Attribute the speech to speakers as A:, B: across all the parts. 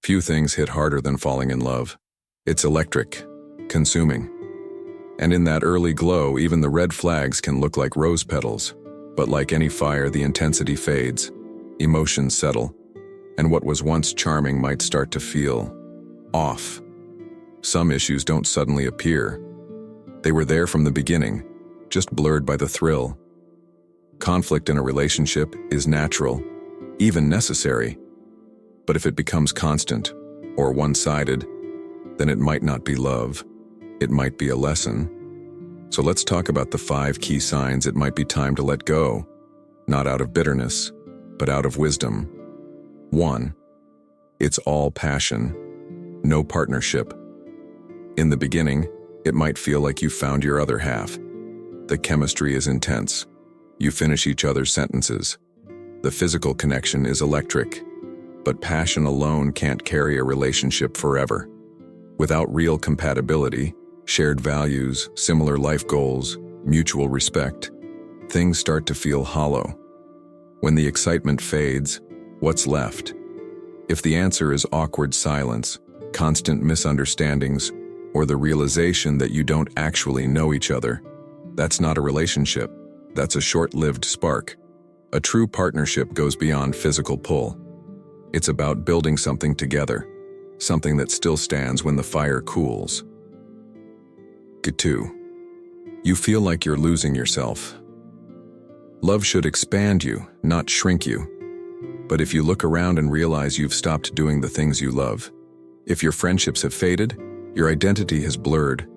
A: Few things hit harder than falling in love. It's electric, consuming. And in that early glow, even the red flags can look like rose petals. But like any fire, the intensity fades, emotions settle, and what was once charming might start to feel off. Some issues don't suddenly appear. They were there from the beginning, just blurred by the thrill. Conflict in a relationship is natural, even necessary. But if it becomes constant or one-sided, then it might not be love. It might be a lesson. So let's talk about the 5 key signs it might be time to let go, not out of bitterness, but out of wisdom. 1. It's all passion, no partnership. In the beginning, it might feel like you found your other half. The chemistry is intense. You finish each other's sentences. The physical connection is electric. But passion alone can't carry a relationship forever. Without real compatibility, shared values, similar life goals, mutual respect, things start to feel hollow. When the excitement fades, what's left? If the answer is awkward silence, constant misunderstandings, or the realization that you don't actually know each other, that's not a relationship. That's a short-lived spark. A true partnership goes beyond physical pull. It's about building something together, something that still stands when the fire cools. 2. You feel like you're losing yourself. Love should expand you, not shrink you. But if you look around and realize you've stopped doing the things you love, if your friendships have faded, your identity has blurred,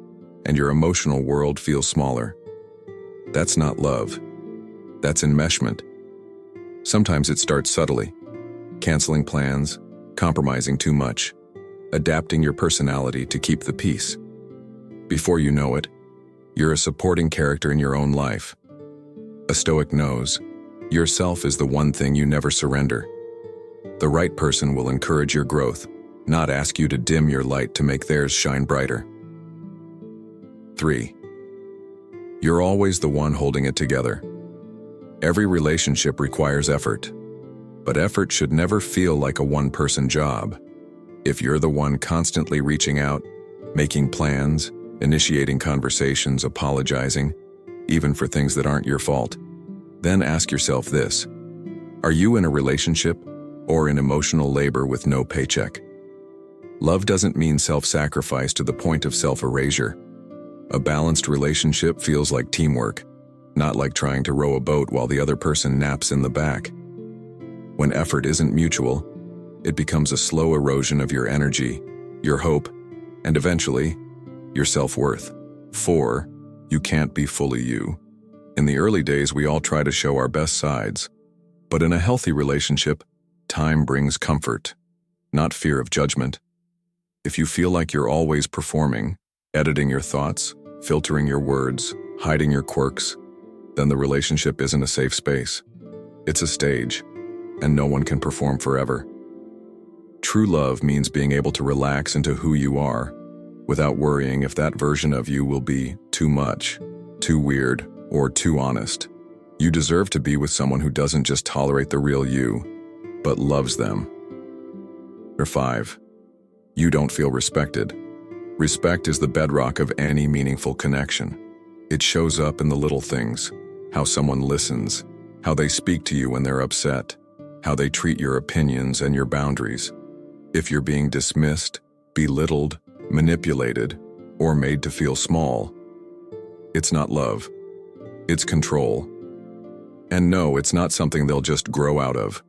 A: and your emotional world feels smaller, that's not love. That's enmeshment. Sometimes it starts subtly. Canceling plans, compromising too much, adapting your personality to keep the peace. Before you know it, you're a supporting character in your own life. A Stoic knows, yourself is the one thing you never surrender. The right person will encourage your growth, not ask you to dim your light to make theirs shine brighter. 3. You're always the one holding it together. Every relationship requires effort. But effort should never feel like a one-person job. If you're the one constantly reaching out, making plans, initiating conversations, apologizing, even for things that aren't your fault, then ask yourself this: are you in a relationship or in emotional labor with no paycheck? Love doesn't mean self-sacrifice to the point of self-erasure. A balanced relationship feels like teamwork, not like trying to row a boat while the other person naps in the back. When effort isn't mutual, it becomes a slow erosion of your energy, your hope, and eventually, your self-worth. 4. You can't be fully you. In the early days, we all try to show our best sides. But in a healthy relationship, time brings comfort, not fear of judgment. If you feel like you're always performing, editing your thoughts, filtering your words, hiding your quirks, then the relationship isn't a safe space. It's a stage. And no one can perform forever. True love means being able to relax into who you are, without worrying if that version of you will be too much, too weird, or too honest. You deserve to be with someone who doesn't just tolerate the real you, but loves them. 5. You don't feel respected. Respect is the bedrock of any meaningful connection. It shows up in the little things: how someone listens, how they speak to you when they're upset, how they treat your opinions and your boundaries. If you're being dismissed, belittled, manipulated, or made to feel small, it's not love. It's control. And no, it's not something they'll just grow out of.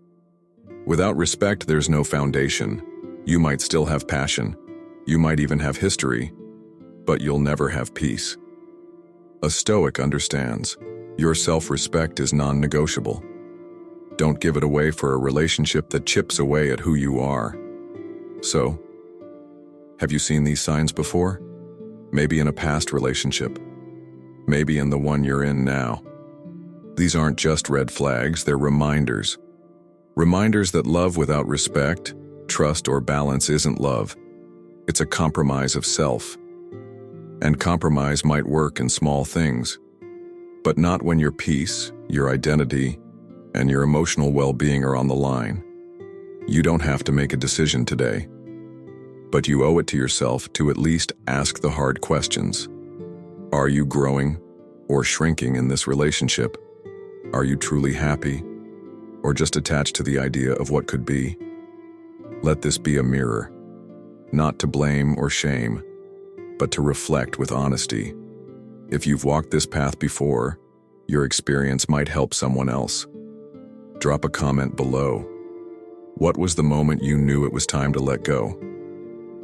A: Without respect, there's no foundation. You might still have passion. You might even have history, but you'll never have peace. A Stoic understands, your self-respect is non-negotiable. Don't give it away for a relationship that chips away at who you are. So, have you seen these signs before? Maybe in a past relationship. Maybe in the one you're in now. These aren't just red flags, they're reminders. Reminders that love without respect, trust, or balance isn't love. It's a compromise of self. And compromise might work in small things, but not when your peace, your identity, and your emotional well-being are on the line. You don't have to make a decision today. But you owe it to yourself to at least ask the hard questions. Are you growing or shrinking in this relationship? Are you truly happy or just attached to the idea of what could be? Let this be a mirror, not to blame or shame, but to reflect with honesty. If you've walked this path before, your experience might help someone else. Drop a comment below. What was the moment you knew it was time to let go?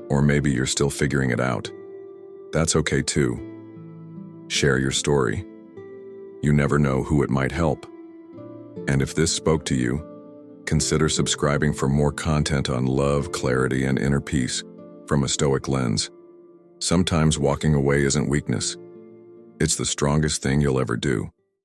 A: Or maybe you're still figuring it out. That's okay too. Share your story. You never know who it might help. And if this spoke to you, consider subscribing for more content on love, clarity, and inner peace from a Stoic lens. Sometimes walking away isn't weakness. It's the strongest thing you'll ever do.